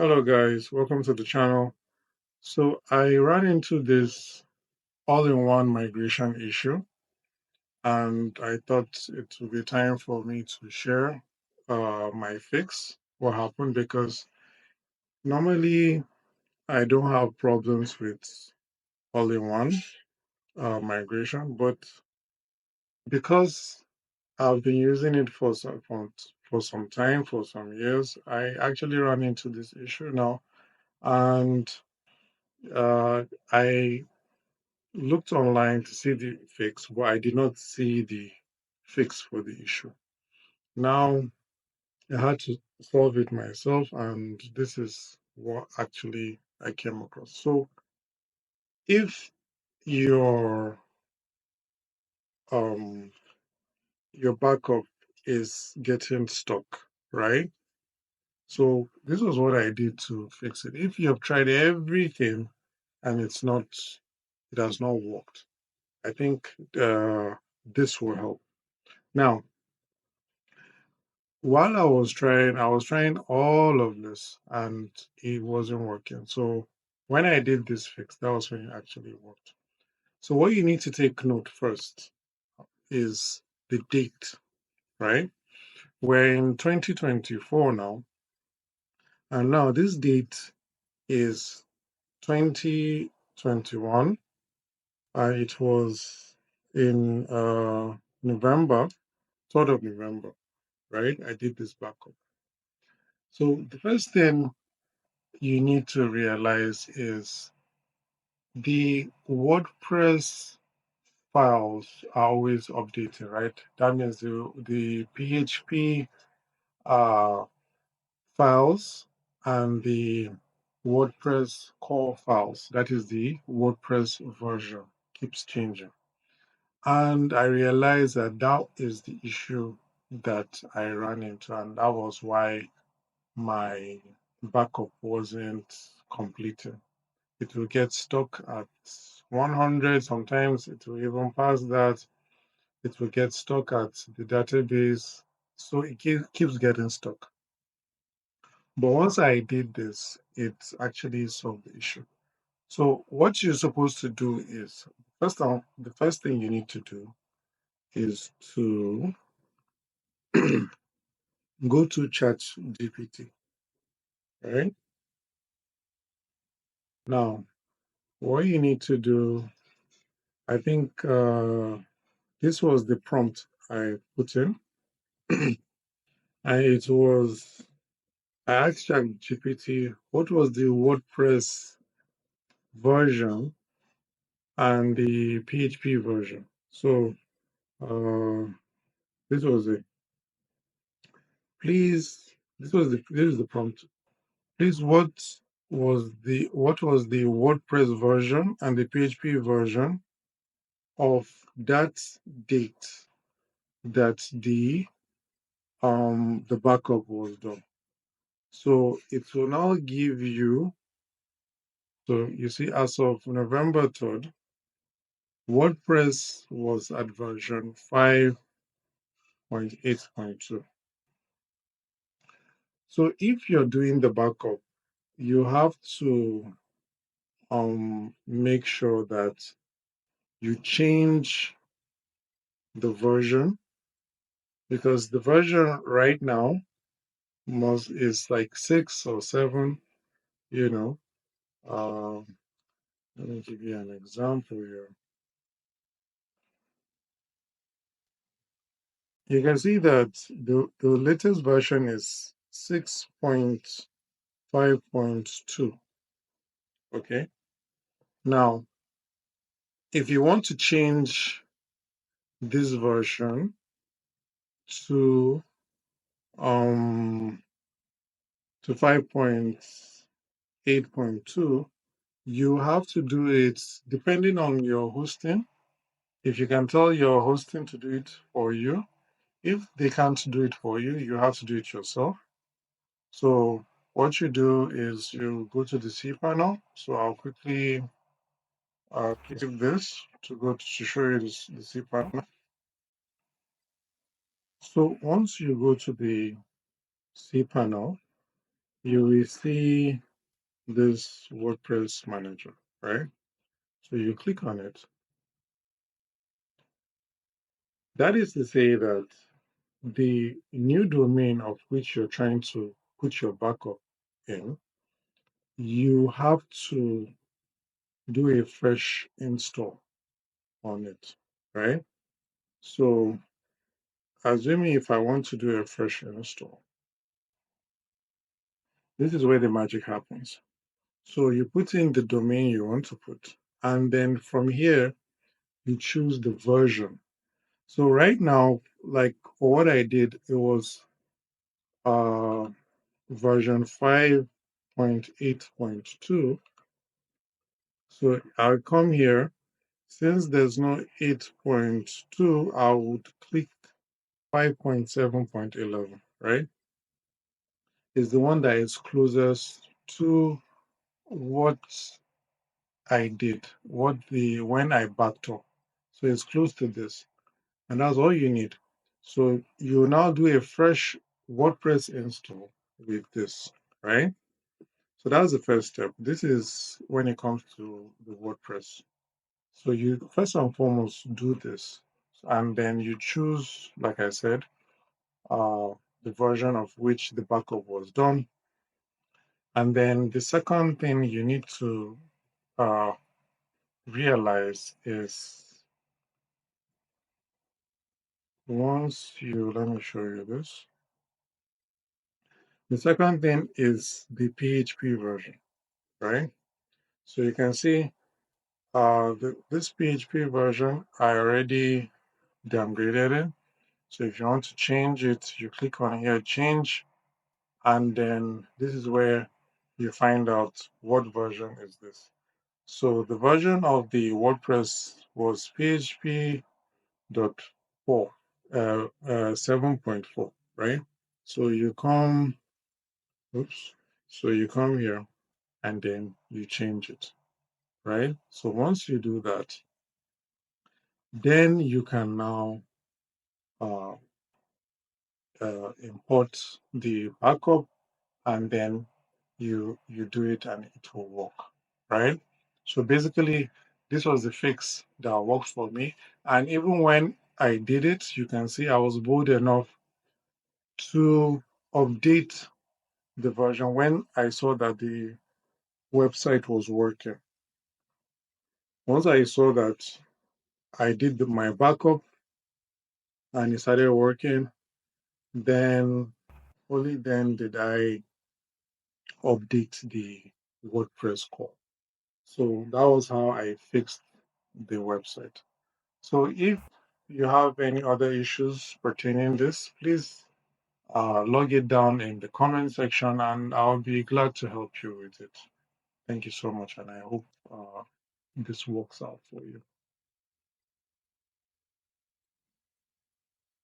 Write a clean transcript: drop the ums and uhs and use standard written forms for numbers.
Hello guys, welcome to the channel. So I ran into this all-in-one migration issue and I thought it would be time for me to share my fix, what happened, because normally I don't have problems with all-in-one migration, but because I've been using it for some time, for some years, I actually ran into this issue now and uh, I looked online to see the fix, but I did not see the fix for the issue. Now I had to solve it myself, and this is what actually I came across. So if your um your backup is getting stuck, right? So this was what I did to fix it. If you have tried everything and it has not worked, I think this will help. Now, while I was trying all of this and it wasn't working. So when I did this fix, that was when it actually worked. So what you need to take note first is the date, right? We're in 2024 now, and now this date is 2021. It was in November, 3rd of November, right? I did this backup. So the first thing you need to realize is the WordPress files are always updating, right? That means the PHP uh, files and the WordPress core files, that is the WordPress version, keeps changing. And I realized that that is the issue that I ran into, and that was why my backup wasn't completed. It will get stuck at 100. Sometimes it will even pass that. It will get stuck at the database. So it keeps getting stuck. But once I did this, it actually solved the issue. So what you're supposed to do is, the first thing you need to do is to go to ChatGPT, right? Now, what you need to do, I think this was the prompt I put in. And it was, I asked ChatGPT what was the WordPress version and the PHP version. So this was it. Please, this is the prompt. Please, what was the WordPress version and the PHP version of that date that the backup was done? So it will now give you. So you see, as of November 3rd, WordPress was at version 5.8.2. So if you're doing the backup, you have to make sure that you change the version, because the version right now must is like 6 or 7, you know. Let me give you an example here. You can see that the latest version is 6.5.2. Okay. Now, if you want to change this version to um to 5.8.2, you have to do it depending on your hosting. If you can tell your hosting to do it for you, if they can't do it for you, you have to do it yourself. So what you do is you go to the cPanel. So I'll quickly click this to show you the cPanel. So once you go to the cPanel, you will see this WordPress manager, right? So you click on it. That is to say that the new domain of which you're trying to put your backup in, you have to do a fresh install on it, right? So, assuming if I want to do a fresh install, this is where the magic happens. So, you put in the domain you want to put, and then from here, you choose the version. So, right now, like for what I did, it was uh, version 5.8.2. So, I'll come here. Since there's no 8.2, I would click 5.7.11, right? Is the one that is closest to what I did, when I backed up. So it's close to this, and that's all you need. So you now do a fresh WordPress install with this, right? So that's the first step. This is when it comes to the WordPress. So you first and foremost do this, and then you choose, like I said, uh, the version of which the backup was done. And then the second thing you need to uh, realize is let me show you this. The second thing is the PHP version, right? So you can see this PHP version, I already downgraded it. So if you want to change it, you click on here, change, and then this is where you find out what version is this. So the version of the WordPress was PHP.4, 7.4, right? So you come, oops, so you come here and then you change it, right? So once you do that, then you can now uh, import the backup, and then you do it and it will work, right? So basically, this was the fix that worked for me. And even when I did it, you can see I was bold enough to update the version when I saw that the website was working. Once I saw that I did my backup and it started working, then only then did I update the WordPress core. So that was how I fixed the website. So if you have any other issues pertaining this, please log it down in the comment section and I'll be glad to help you with it. Thank you so much, and I hope this works out for you.